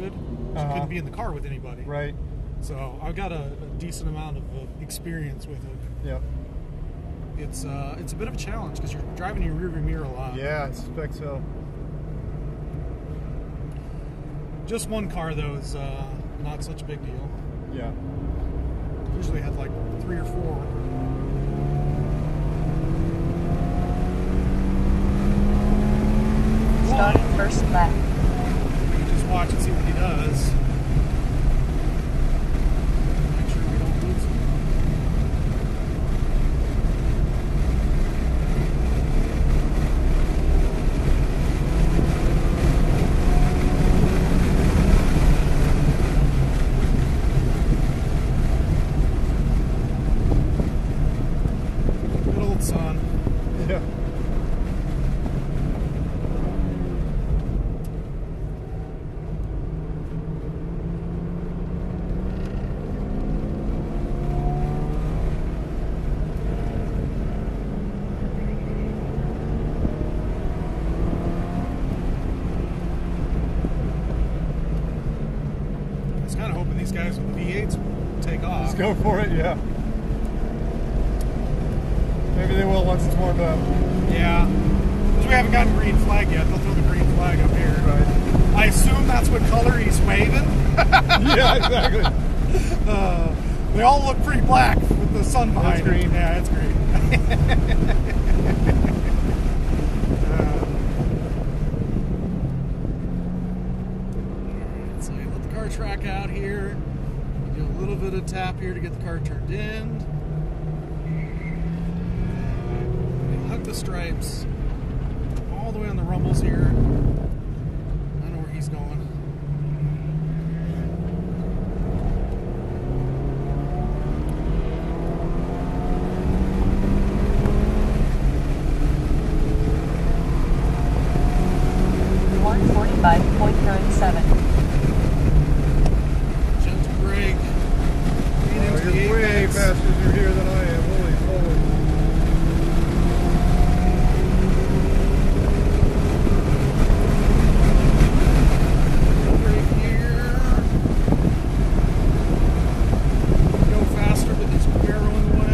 COVID. She couldn't be in the car with anybody. Right. So I got a decent amount of experience with it. Yep. It's a bit of a challenge because you're driving your rearview mirror a lot. Yeah, I suspect so. Just one car though is not such a big deal. Yeah. Usually have like 3 or 4. Starting first lap. We can just watch and see what he does. Make sure we don't lose him. Good old son. Yeah. I was kind of hoping these guys with the V8s would take off. Let's go for it, yeah. Maybe they will once it's warmed up. Yeah. Because we haven't gotten green flag yet. They'll throw the green flag up here. Right. I assume that's what color he's waving. Yeah, exactly. They all look pretty black with the sun behind That's green. it. Yeah, it's green. Alright, so you let the car track out here. You do a little bit of tap here to get the car turned in. You hook the stripes all the way on the rumbles here. I know where he's going. Gentle brake. Lean into the You're way apex. faster here than I am. Holy moly. Brake here. Go faster, but there's a barrel in the way.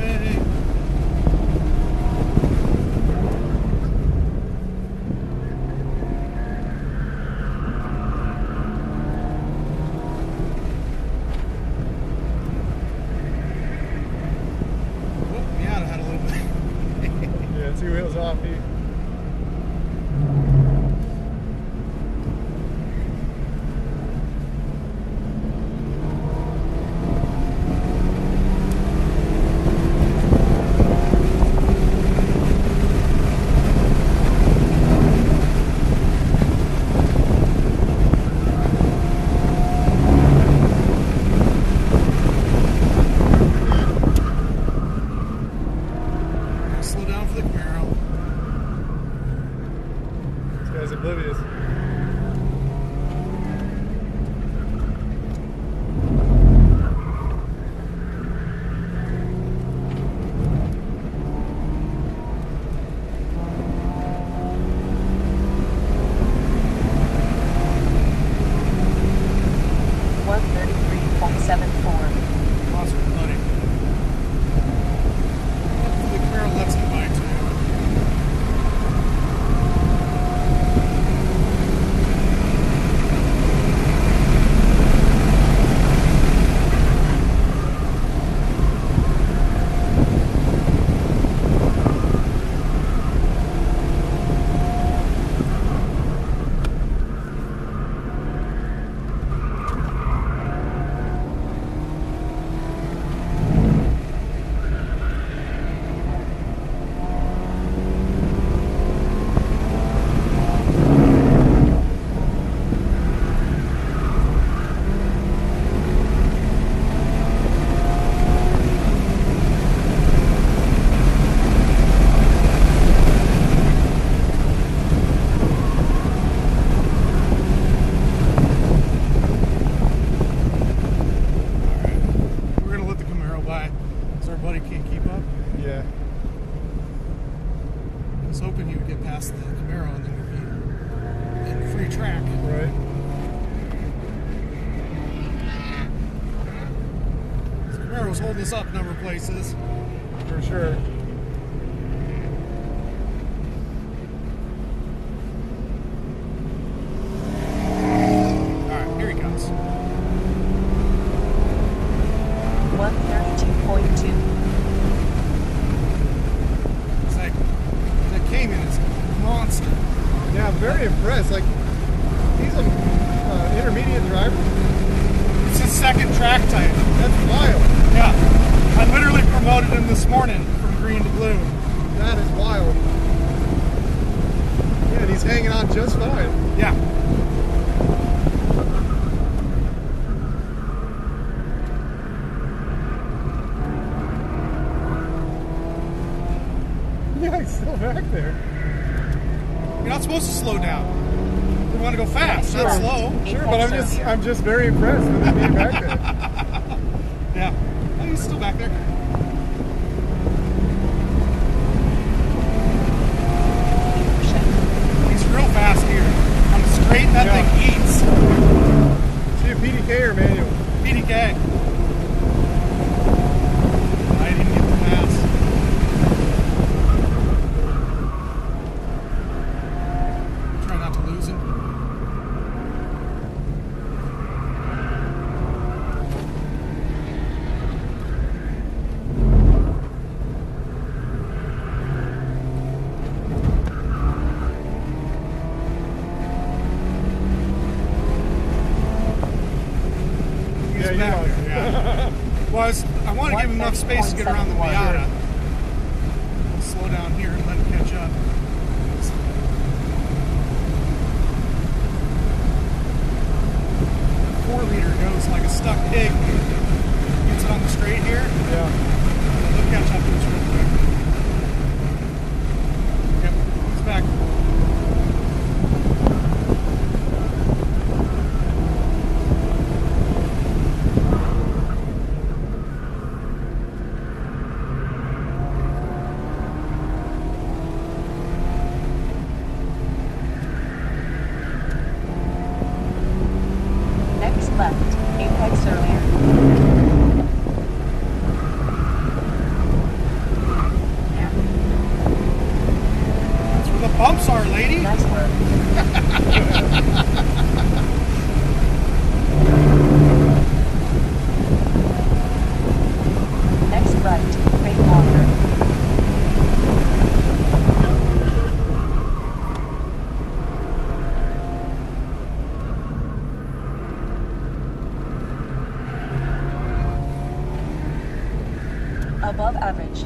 was holding us up a number of places. For sure. Alright, here he comes. 132.2. That Cayman is a monster. Yeah, I'm very impressed. Like, he's an intermediate driver. It's his second track type. That's wild. Yeah. I literally promoted him this morning from green to blue. That is wild. Yeah, and he's hanging on just fine. Yeah. Yeah, he's still back there. You're not supposed to slow down. You want to go fast, Sure. not slow. Sure, but I'm just very impressed with him being back there. Yeah. Oh, he's still back there. He's real fast here. On the straight, that thing eats. Is he a PDK or manual? PDK. I didn't get the pass. Try not to lose him. Yeah, Back you there, yeah. Well, I want to give him enough space to get around the Miata. I'll slow down here and let him catch up. The 4-liter goes like a stuck pig. Gets it on the straight here. Yeah. He'll catch up to us real quick. Yep, he's back. Next left, apex earlier. That's where the bumps are, lady. Nice work. Next right, brake longer. Above average.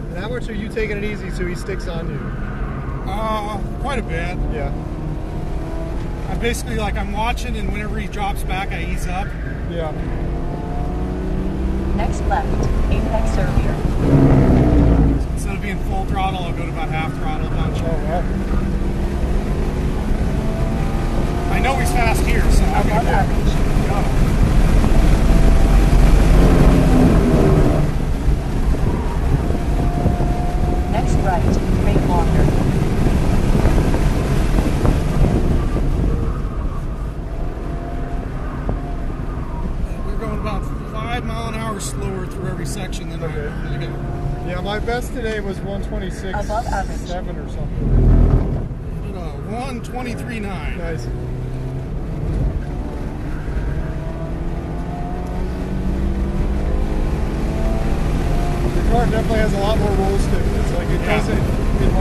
And how much are you taking it easy so he sticks on you? Quite a bit. Yeah. I basically, I'm watching, and whenever he drops back, I ease up. Yeah. Next left, apex earlier. So instead of being full throttle, I'll go to about half throttle a bunch. Oh, wow. I know he's fast here, so I'll be Above good. average. Next right, brake longer. We're going about 5 mile an hour slower through every section than I Okay. normally do. Yeah, my best today was 126.7 Above average. or something. Did a 123.9. Nice. The car definitely has a lot more rolls to it. It's like it Yeah. doesn't.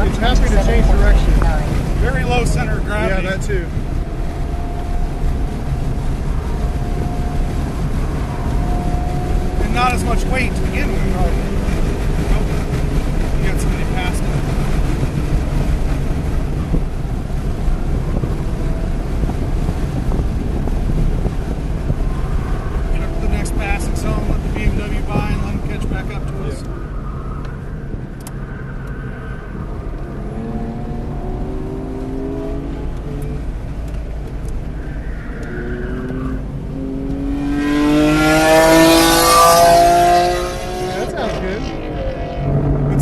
It's happy to change direction. 127.89. Very low center of Yeah, gravity. that too. And not as much weight to begin with. Nope. You got somebody past it.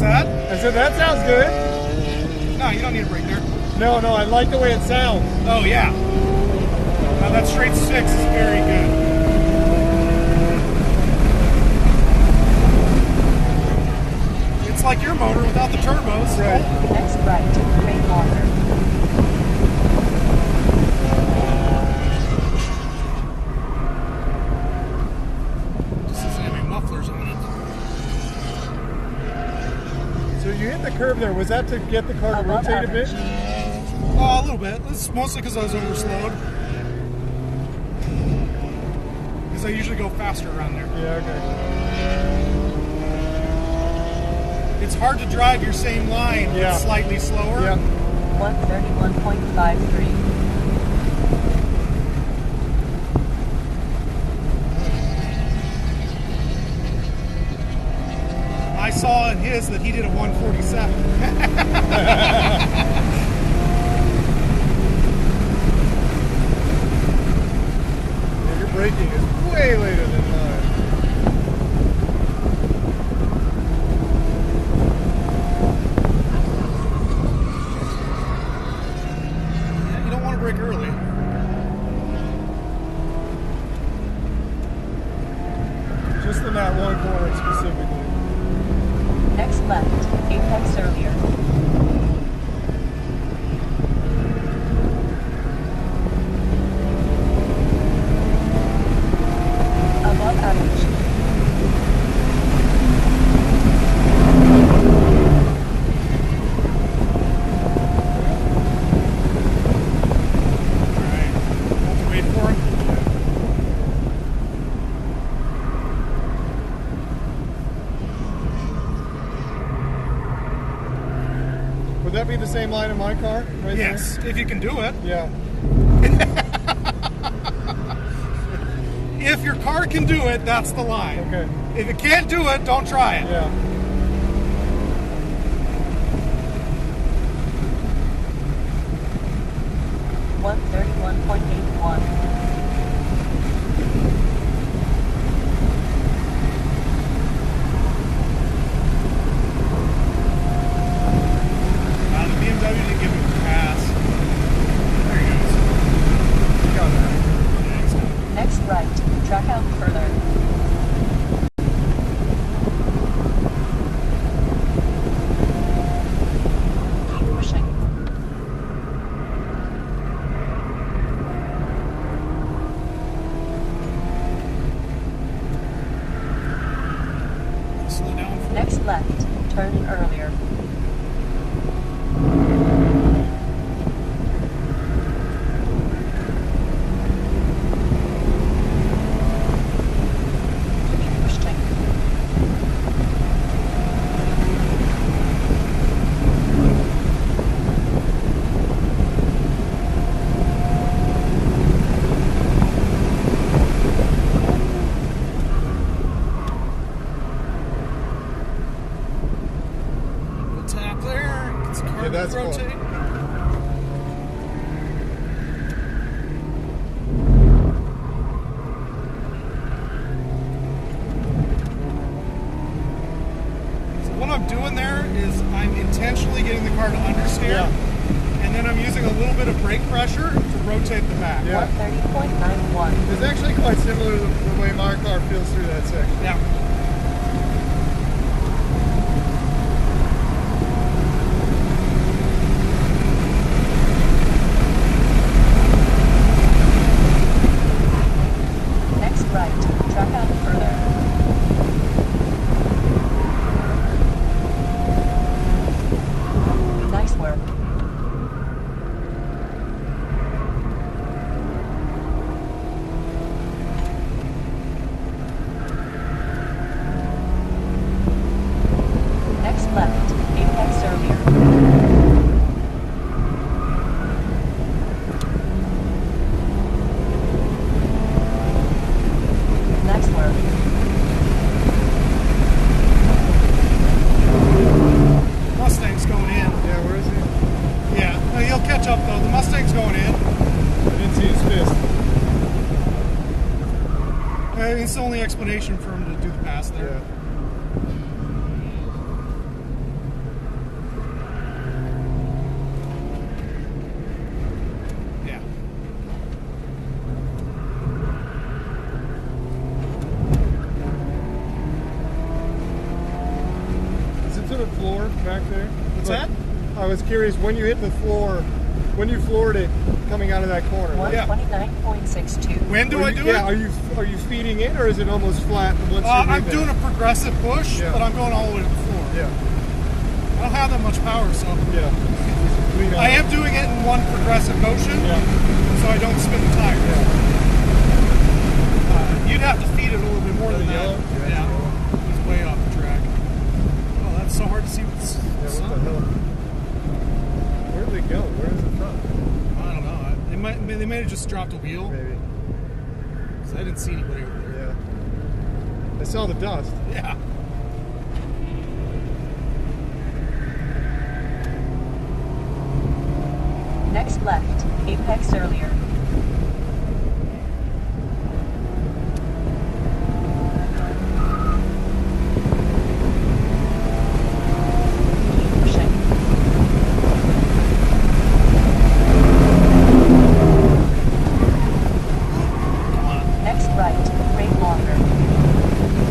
that? I said, that sounds good. No, you don't need a brake there. No, I like the way it sounds. Oh, yeah. Now that straight 6 is very good. It's like your motor without the turbos. Right. Next right, brake longer. Just doesn't have any mufflers on it. So you hit the curb there. Was that to get the car to Above rotate a bit? average. Oh, a little bit. It's mostly because I was overslowed. Because I usually go faster around there. Yeah, okay. It's hard to drive your same line, but Yeah. slightly slower. Yeah. 131.53. I saw in his that he did a 147. Yeah, your braking is way later than mine. Yeah, you don't want to brake early. Just in that one corner specifically. Next left, apex earlier. Above average. Alright. Have to wait for him. Would that be the same line in my car? Right Yes, if you can do it. there? Yeah. If your car can do it, that's the line. Okay. If it can't do it, don't try it. Yeah. One 131.81. The BMW didn't give me a pass. There he goes. You got that. Yeah, he's got it. Next right, track out further. Keep pushing. Slow down for Next left, turn earlier. Keep pushing. a tap there. Gets the car Yeah, that's to cool. rotate. So what I'm doing there is I'm intentionally getting the car to understeer. Yeah. And then I'm using a little bit of brake pressure to rotate the back. Yeah. 130.91. It's actually quite similar to the way my car feels through that section. Yeah. Next right, track out further. Nice work. Next left, apex earlier. Nice work. Mustang's going in. Yeah, where is he? Yeah. No, he'll catch up though. The Mustang's going in. I didn't see his fist. It's the only explanation for him to do the pass there. Yeah. to the floor back there? What's that? I was curious when you hit the floor, when you floored it coming out of that corner. 129.62. When do I do it? Yeah, are you feeding it or is it almost flat once you I'm doing a progressive push, Yeah. but I'm going all the way to the floor. Yeah. I don't have that much power, so Yeah. Lean on I it. am doing it in one progressive motion, Yeah. so I don't spin the tires. Yeah. You'd have to feed it a little bit more than that. Yellow? Yeah, Yeah, it's he's way off the track. Oh, that's so hard to see what's Yeah, what the hell? Where'd they go? Where is it from? I don't know. They might have just dropped a wheel. Maybe. 'Cause I didn't see anybody over there. Yeah. I saw the dust. Yeah. Next left, apex earlier. Keep pushing. Come on. Next right, brake longer.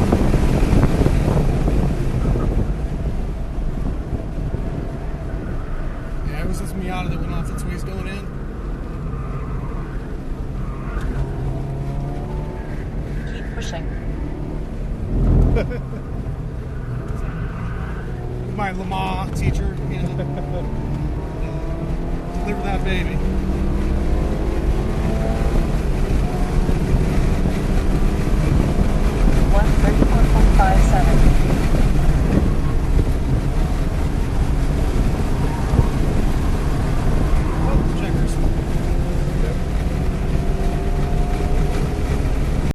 Yeah, it was this Miata that went off. That's where he's going in. Keep pushing. My Lamar teacher, you know. Deliver that baby.